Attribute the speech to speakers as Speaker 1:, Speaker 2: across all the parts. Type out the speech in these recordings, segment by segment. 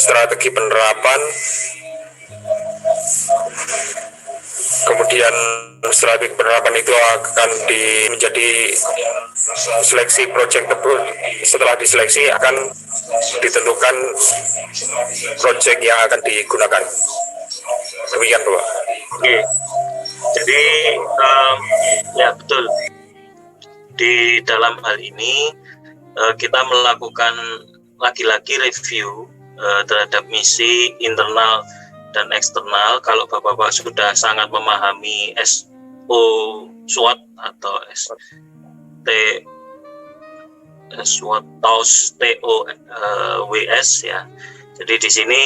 Speaker 1: strategi penerapan, kemudian strategi penerapan itu akan menjadi seleksi proyek tersebut. Setelah diseleksi akan ditentukan proyek yang akan digunakan. Demikian, Pak.
Speaker 2: Oke, jadi ya betul. Di dalam hal ini kita melakukan lagi-lagi review terhadap misi internal dan eksternal. Kalau Bapak-Bapak sudah sangat memahami SWOT atau TOWS ya. Jadi di sini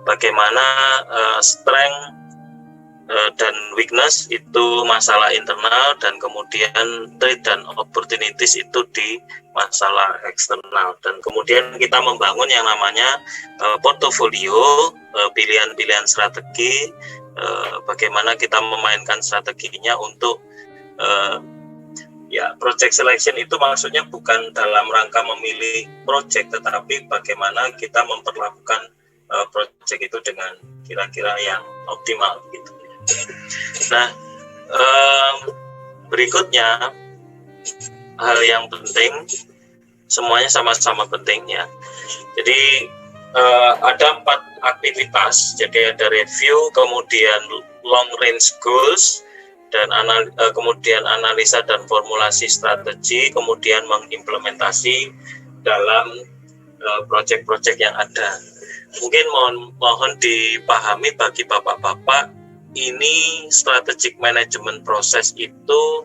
Speaker 2: bagaimana strength dan weakness itu masalah internal, dan kemudian threat dan opportunities itu di masalah eksternal. Dan kemudian kita membangun yang namanya portofolio, pilihan-pilihan strategi, bagaimana kita memainkan strateginya untuk ya, project selection itu maksudnya bukan dalam rangka memilih project, tetapi bagaimana kita memperlakukan project itu dengan kira-kira yang optimal gitu. Nah, berikutnya hal yang penting, semuanya sama-sama penting ya. Jadi ada 4 aktivitas. Jadi ada review, kemudian long range goals, dan kemudian analisa dan formulasi strategi, kemudian mengimplementasi dalam proyek-proyek yang ada. Mungkin mohon dipahami bagi bapak-bapak, ini strategic management proses itu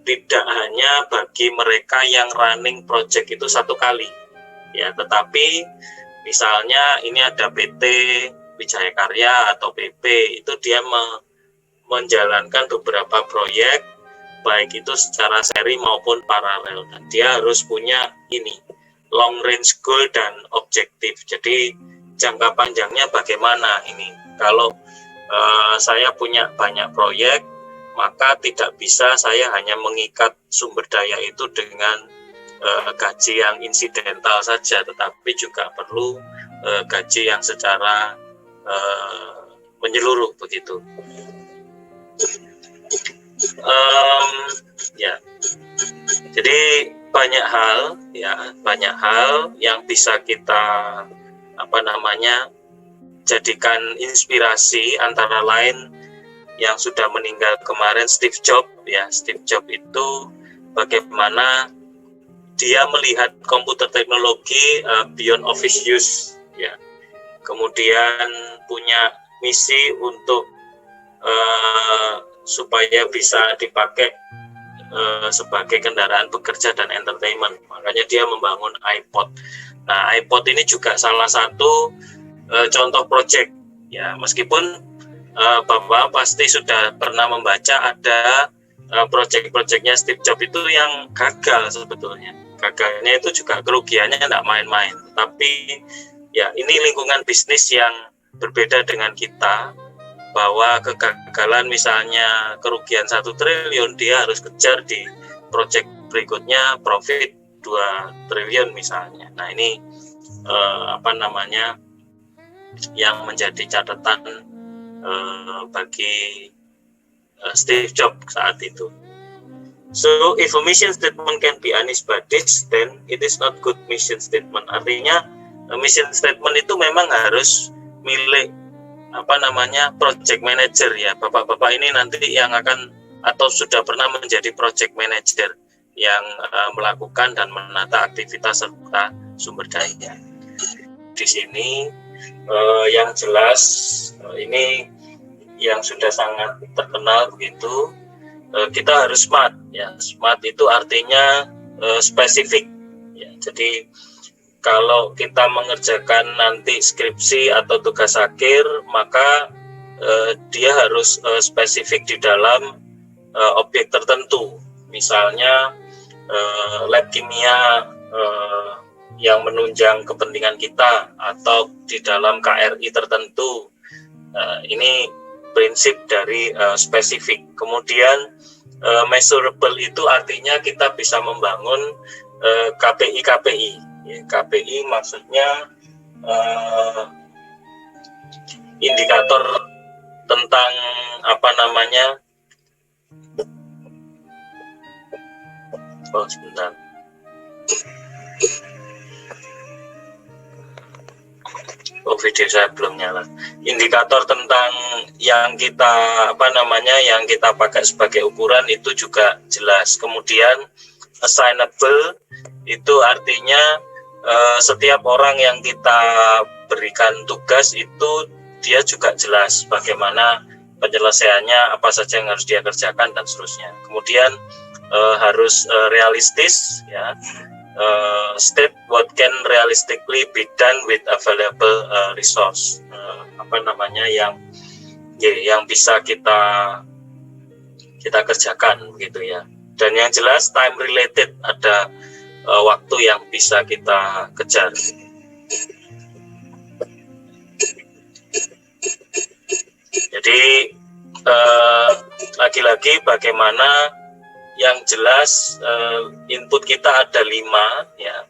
Speaker 2: tidak hanya bagi mereka yang running project itu satu kali ya, tetapi misalnya ini ada PT Wijaya Karya atau PP, itu dia menjalankan beberapa proyek baik itu secara seri maupun paralel. Nah, dia harus punya ini long range goal dan objektif. Jadi jangka panjangnya bagaimana ini. Kalau saya punya banyak proyek, maka tidak bisa saya hanya mengikat sumber daya itu dengan gaji yang insidental saja, tetapi juga perlu gaji yang secara menyeluruh begitu. Ya, jadi banyak hal yang bisa kita jadikan inspirasi, antara lain yang sudah meninggal kemarin Steve Jobs ya. Steve Jobs itu bagaimana dia melihat komputer teknologi beyond office use ya. Kemudian punya misi untuk supaya bisa dipakai sebagai kendaraan bekerja dan entertainment. Makanya dia membangun iPod. Nah, iPod ini juga salah satu contoh project ya, meskipun Bapak pasti sudah pernah membaca ada project-projectnya Steve Jobs itu yang gagal sebetulnya. Gagalnya itu juga kerugiannya tidak main-main. Tapi ya, ini lingkungan bisnis yang berbeda dengan kita, bahwa kegagalan misalnya kerugian 1 triliun, dia harus kejar di project berikutnya profit 2 triliun misalnya. Nah, ini yang menjadi catatan bagi Steve Jobs saat itu. So if a mission statement can be honest by this, then it is not good mission statement. Artinya mission statement itu memang harus milik project manager ya. Bapak-bapak ini nanti yang akan atau sudah pernah menjadi project manager yang melakukan dan menata aktivitas serta sumber daya. Di sini yang jelas ini yang sudah sangat terkenal begitu, kita harus smart ya. Smart itu artinya spesifik ya. Jadi kalau kita mengerjakan nanti skripsi atau tugas akhir, maka dia harus spesifik di dalam objek tertentu. Misalnya lab kimia yang menunjang kepentingan kita, atau di dalam KRI tertentu. Ini prinsip dari spesifik. Kemudian measurable itu artinya kita bisa membangun KPI. KPI maksudnya indikator tentang apa namanya, oh sebentar, oh video saya belum nyala. Indikator tentang yang kita apa namanya, yang kita pakai sebagai ukuran itu juga jelas. Kemudian assignable itu artinya setiap orang yang kita berikan tugas itu dia juga jelas bagaimana penyelesaiannya, apa saja yang harus dia kerjakan dan seterusnya. Kemudian harus realistis, ya. State what can realistically be done with available resource, apa namanya, yang bisa kita kerjakan begitu ya. Dan yang jelas time related, ada waktu yang bisa kita kejar. Jadi lagi-lagi bagaimana yang jelas input kita ada 5 ya,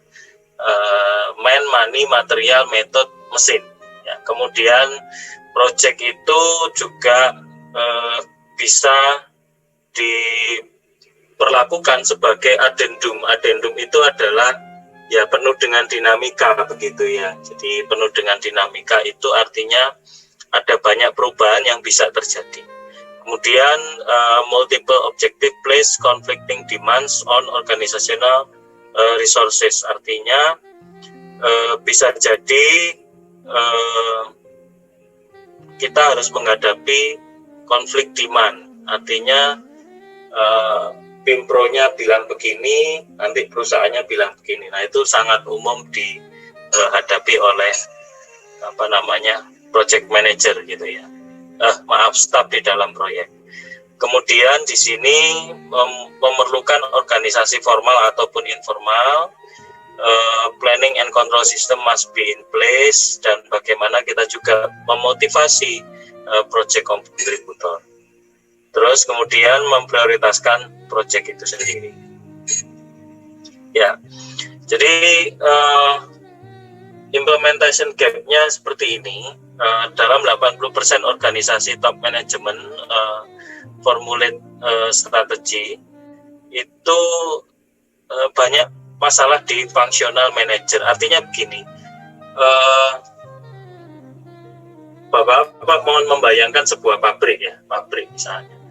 Speaker 2: man, money, material, method, mesin ya. Kemudian project itu juga bisa diperlakukan sebagai addendum. Addendum itu adalah ya penuh dengan dinamika begitu ya. Jadi penuh dengan dinamika itu artinya ada banyak perubahan yang bisa terjadi. Kemudian multiple objective place conflicting demands on organizational resources, artinya bisa jadi kita harus menghadapi konflik demand, artinya Pimpro-nya bilang begini, nanti perusahaannya bilang begini. Nah, itu sangat umum dihadapi oleh apa namanya, project manager gitu ya. Staff di dalam proyek. Kemudian di sini memerlukan organisasi formal ataupun informal, planning and control system must be in place, dan bagaimana kita juga memotivasi project contributor. Terus kemudian memprioritaskan project itu sendiri. Ya, jadi implementation gap-nya seperti ini. Dalam 80% organisasi top management formulate strategi itu banyak masalah di functional manager. Artinya begini, Bapak mohon membayangkan sebuah pabrik ya, pabrik misalnya.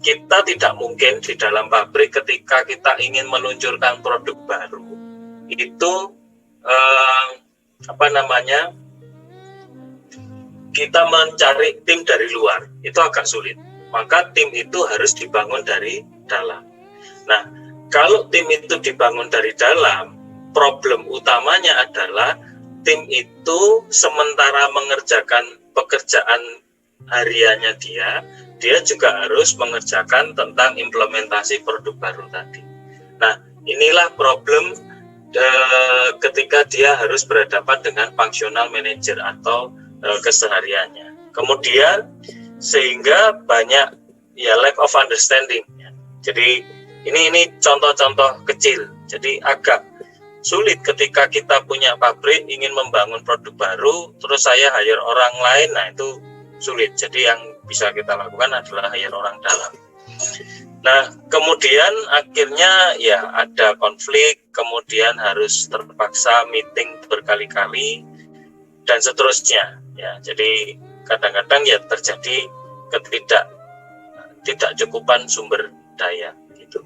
Speaker 2: Kita tidak mungkin di dalam pabrik ketika kita ingin meluncurkan produk baru itu apa namanya, kita mencari tim dari luar, itu agak sulit. Maka tim itu harus dibangun dari dalam. Nah, kalau tim itu dibangun dari dalam, problem utamanya adalah tim itu sementara mengerjakan pekerjaan hariannya dia juga harus mengerjakan tentang implementasi produk baru tadi. Nah, inilah problem ketika dia harus berhadapan dengan functional manager atau kesehariannya. Kemudian sehingga banyak ya lack of understanding ya. Jadi ini contoh-contoh kecil. Jadi agak sulit ketika kita punya pabrik ingin membangun produk baru terus saya hire orang lain, nah itu sulit. Jadi yang bisa kita lakukan adalah hire orang dalam. Nah, kemudian akhirnya ya ada konflik, kemudian harus terpaksa meeting berkali-kali dan seterusnya. Ya, jadi kadang-kadang ya terjadi tidak cukupan sumber daya gitu.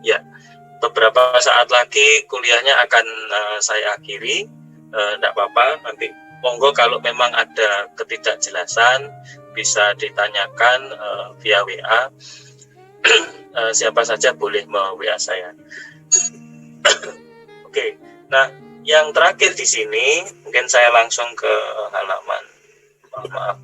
Speaker 2: Ya, beberapa saat lagi kuliahnya akan saya akhiri. Tidak apa-apa, nanti monggo kalau memang ada ketidakjelasan bisa ditanyakan via WA. Siapa saja boleh WA saya. Oke, nah yang terakhir di sini mungkin saya langsung ke halaman. Maaf.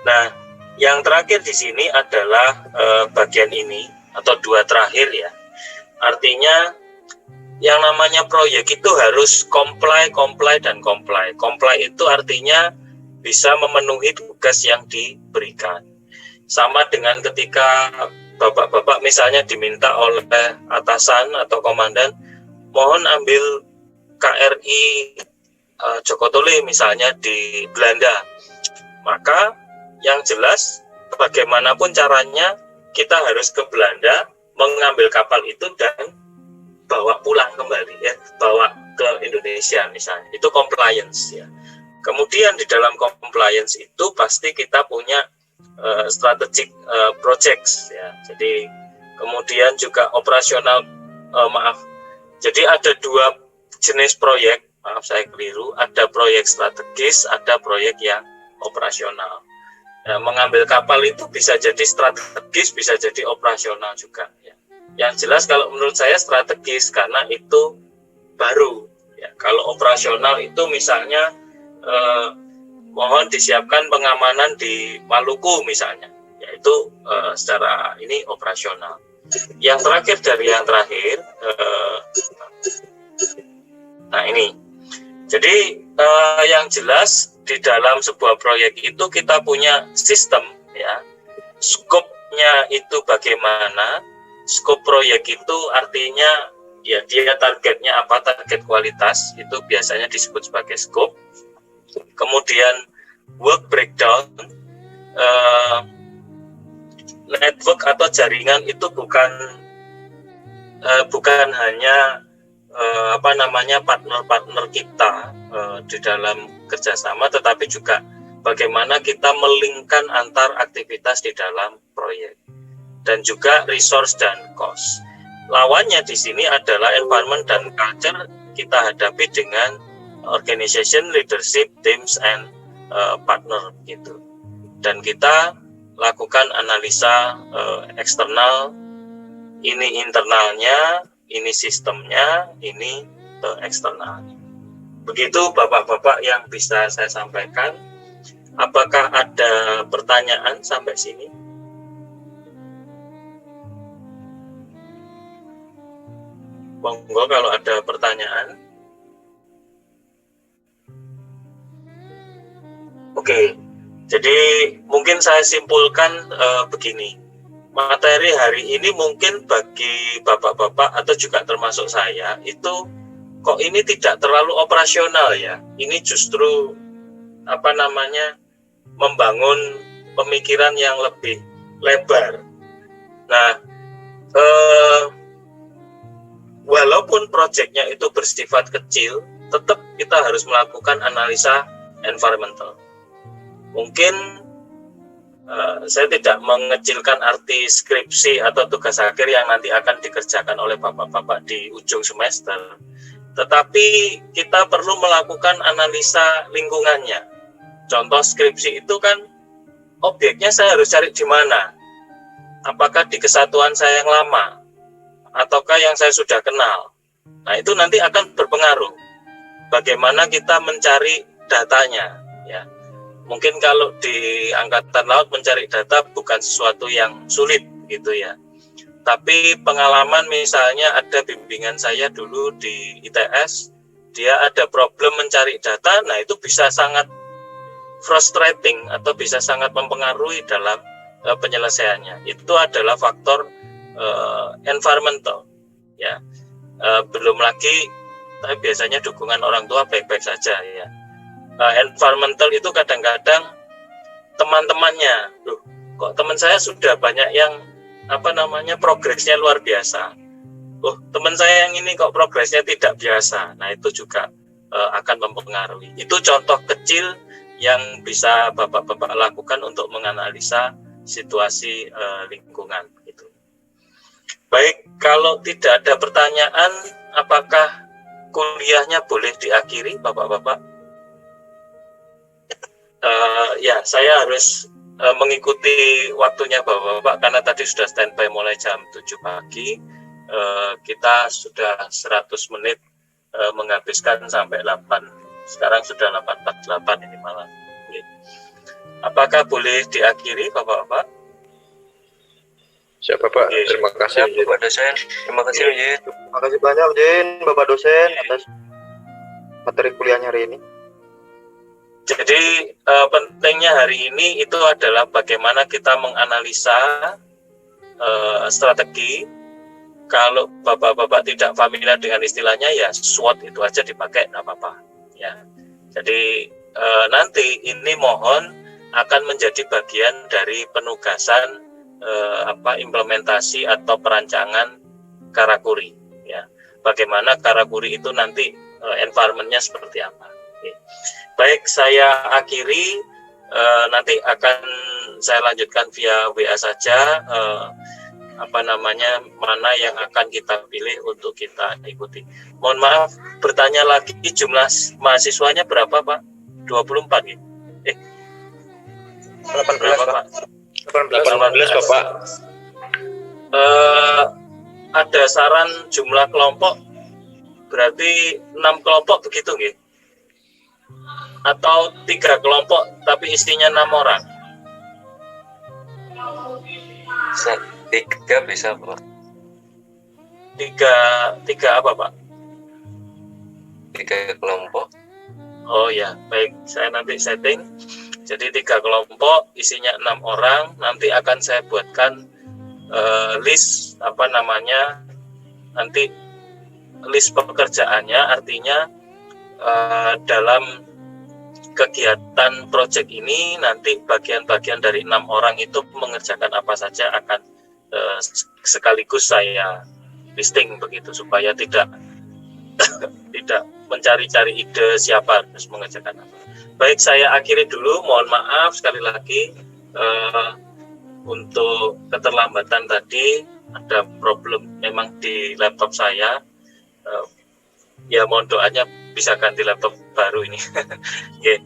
Speaker 2: Nah, yang terakhir di sini adalah bagian ini atau dua terakhir ya. Artinya yang namanya proyek itu harus comply dan comply. Comply itu artinya bisa memenuhi tugas yang diberikan. Sama dengan ketika bapak-bapak misalnya diminta oleh atasan atau komandan, mohon ambil KRI Joko Tole misalnya di Belanda. Maka yang jelas bagaimanapun caranya kita harus ke Belanda, mengambil kapal itu dan bawa pulang kembali, ya, bawa ke Indonesia misalnya. Itu compliance, ya. Kemudian di dalam compliance itu pasti kita punya strategic projects, ya. Jadi kemudian juga operasional, jadi ada dua jenis proyek, maaf saya keliru, ada proyek strategis, ada proyek yang operasional. Nah, mengambil kapal itu bisa jadi strategis, bisa jadi operasional juga, ya. Yang jelas kalau menurut saya strategis karena itu baru, ya. Kalau operasional itu misalnya mohon disiapkan pengamanan di Maluku misalnya, yaitu secara ini operasional. Yang terakhir dari yang terakhir, nah ini, jadi yang jelas di dalam sebuah proyek itu kita punya sistem, ya. Skopnya itu bagaimana? Skop proyek itu artinya ya dia targetnya apa, target kualitas itu biasanya disebut sebagai skop. Kemudian work breakdown, network atau jaringan itu bukan hanya partner-partner kita di dalam kerjasama, tetapi juga bagaimana kita melingkan antar aktivitas di dalam proyek, dan juga resource dan cost. Lawannya di sini adalah environment dan culture kita hadapi dengan organization, leadership, teams, and partner gitu. Dan kita lakukan analisa eksternal, ini internalnya, ini sistemnya, ini eksternalnya. Begitu Bapak-bapak yang bisa saya sampaikan. Apakah ada pertanyaan sampai sini? Monggo kalau ada pertanyaan. Oke, jadi mungkin saya simpulkan begini. Materi hari ini mungkin bagi bapak-bapak atau juga termasuk saya itu kok ini tidak terlalu operasional, ya. Ini justru membangun pemikiran yang lebih lebar. Nah, walaupun proyeknya itu bersifat kecil, tetap kita harus melakukan analisa environmental. Mungkin saya tidak mengecilkan arti skripsi atau tugas akhir yang nanti akan dikerjakan oleh bapak-bapak di ujung semester, tetapi kita perlu melakukan analisa lingkungannya. Contoh skripsi itu kan objeknya saya harus cari di mana, apakah di kesatuan saya yang lama ataukah yang saya sudah kenal. Nah, itu nanti akan berpengaruh bagaimana kita mencari datanya, ya. Mungkin kalau di Angkatan Laut mencari data bukan sesuatu yang sulit gitu, ya. Tapi pengalaman misalnya ada bimbingan saya dulu di ITS, dia ada problem mencari data, nah itu bisa sangat frustrating atau bisa sangat mempengaruhi dalam penyelesaiannya. Itu adalah faktor environmental, ya. Belum lagi, tapi biasanya dukungan orang tua baik-baik saja, ya. Environmental itu kadang-kadang teman-temannya, loh, kok teman saya sudah banyak yang progresnya luar biasa. Oh, teman saya yang ini kok progresnya tidak biasa. Nah, itu juga akan mempengaruhi. Itu contoh kecil yang bisa bapak-bapak lakukan untuk menganalisa situasi lingkungan. Gitu. Baik, kalau tidak ada pertanyaan, apakah kuliahnya boleh diakhiri, bapak-bapak? Ya, saya harus mengikuti waktunya bapak-bapak karena tadi sudah standby mulai jam 7 pagi. Kita sudah 100 menit menghabiskan sampai 8. Sekarang sudah 8.48 ini malam. Apakah boleh diakhiri bapak-bapak?
Speaker 3: Siap Bapak, terima kasih
Speaker 4: Bapak dosen. Terima kasih Ujin.
Speaker 3: Terima kasih banyak, Ujin, Bapak dosen, atas materi kuliahnya hari ini.
Speaker 2: Jadi pentingnya hari ini itu adalah bagaimana kita menganalisa strategi. Kalau bapak-bapak tidak familiar dengan istilahnya, ya SWOT itu aja dipakai, nggak apa-apa. Ya, jadi nanti ini mohon akan menjadi bagian dari penugasan implementasi atau perancangan karakuri. Ya, bagaimana karakuri itu nanti environment-nya seperti apa. Oke. Baik, saya akhiri. Nanti akan saya lanjutkan via WA saja. Mana yang akan kita pilih untuk kita ikuti. Mohon maaf, bertanya lagi, jumlah mahasiswanya berapa, Pak? 24 ya?
Speaker 3: 18
Speaker 2: berapa,
Speaker 3: Pak.
Speaker 2: Pak?
Speaker 3: 18 Bapak.
Speaker 2: Ada saran jumlah kelompok, berarti 6 kelompok begitu nggih? Atau 3 kelompok tapi isinya 6 orang?
Speaker 4: 3 bisa Pak.
Speaker 2: Tiga apa Pak?
Speaker 4: 3 kelompok.
Speaker 2: Oh ya, baik, saya nanti setting. Jadi 3 kelompok isinya 6 orang. Nanti akan saya buatkan list nanti list pekerjaannya, artinya dalam kegiatan proyek ini nanti bagian-bagian dari 6 orang itu mengerjakan apa saja akan sekaligus saya listing begitu, supaya tidak mencari-cari ide siapa harus mengerjakan apa. Baik, saya akhiri dulu. Mohon maaf sekali lagi untuk keterlambatan tadi. Ada problem memang di laptop saya. Ya mohon doanya bisa ganti laptop baru ini. Oke.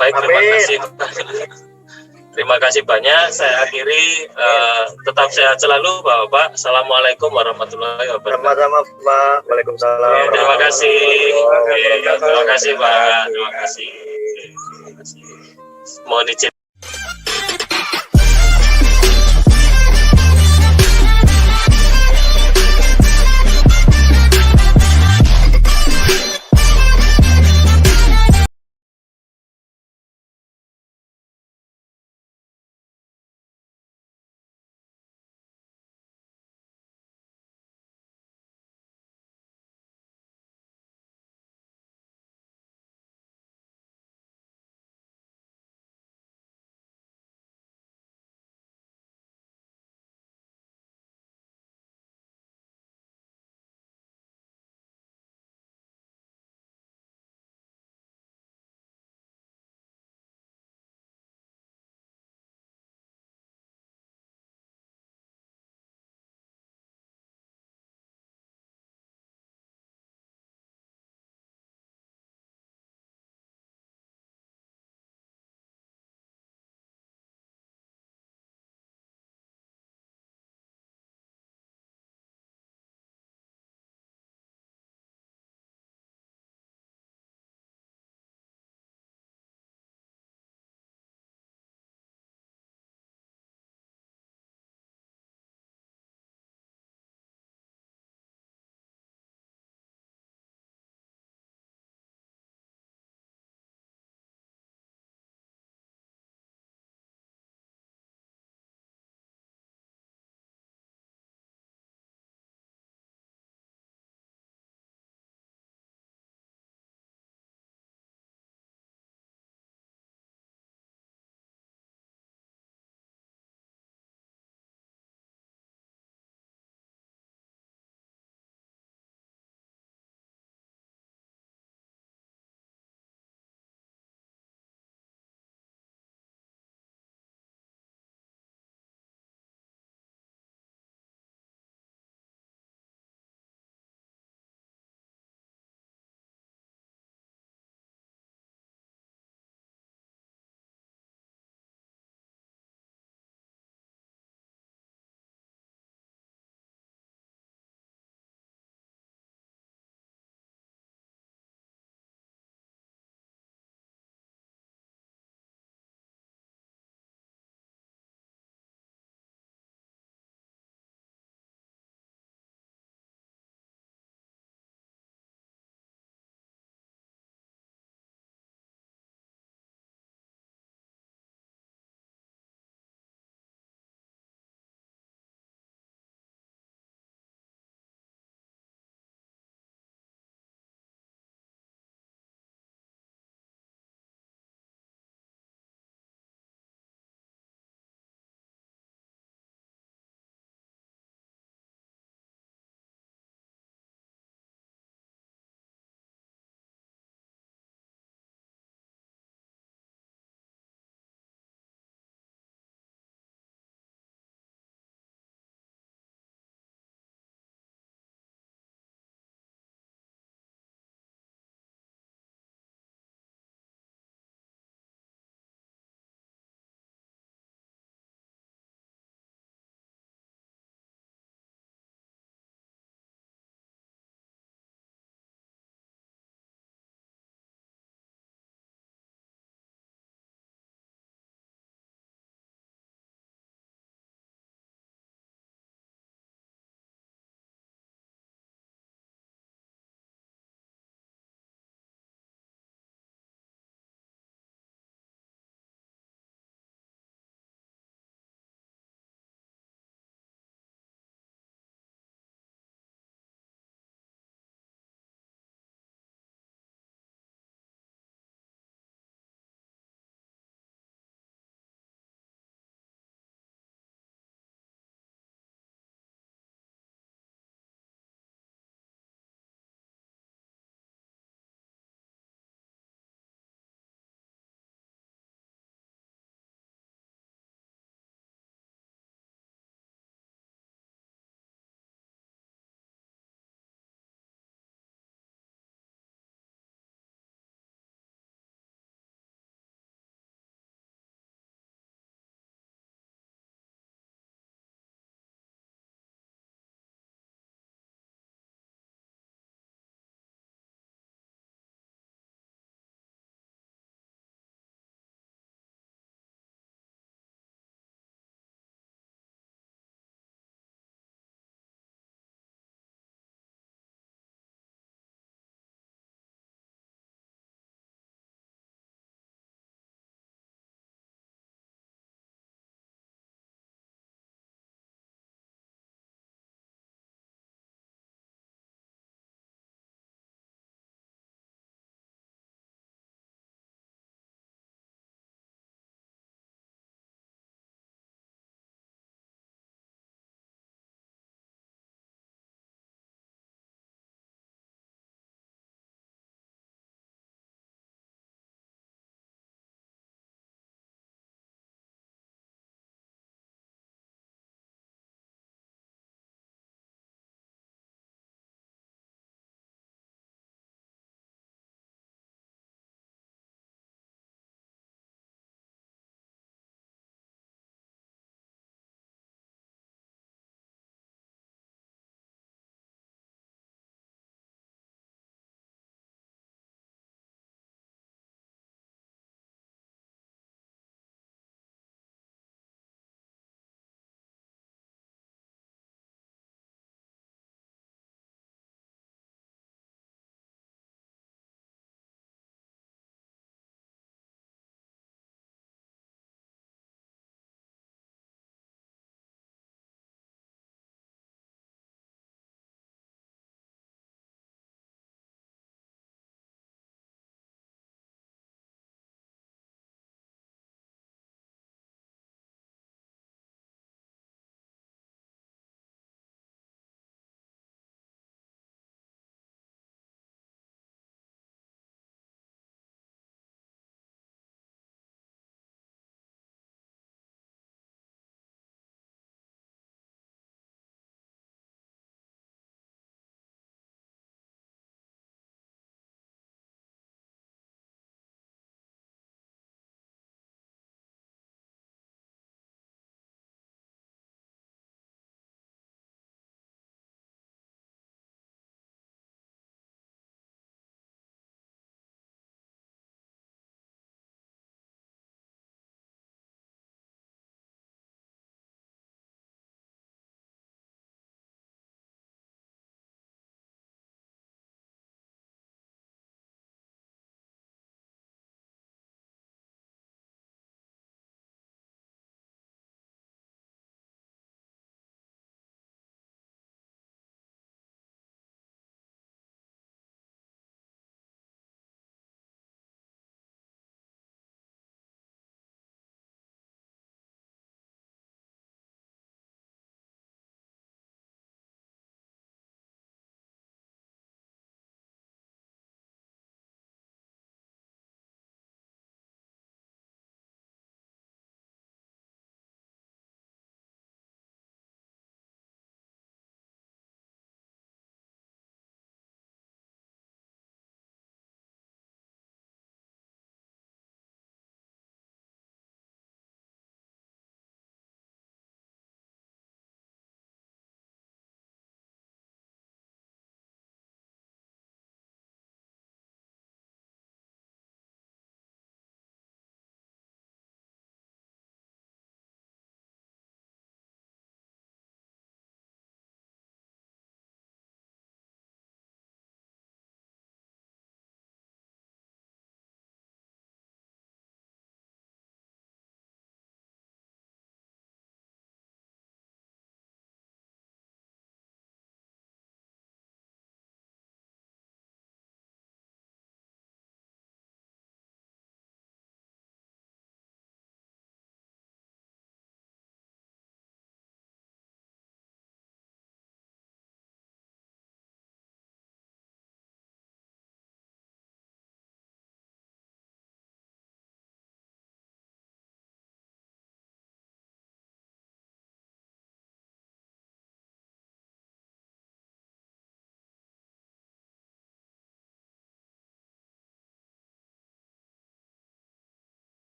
Speaker 2: Baik, terima kasih. Terima kasih banyak. Saya akhiri. Tetap sehat selalu, Bapak. Assalamualaikum warahmatullahi wabarakatuh.
Speaker 3: Sama-sama Pak. Waalaikumsalam.
Speaker 2: Oke, terima kasih. Oke, terima kasih, Pak. Terima kasih. Mohon izin.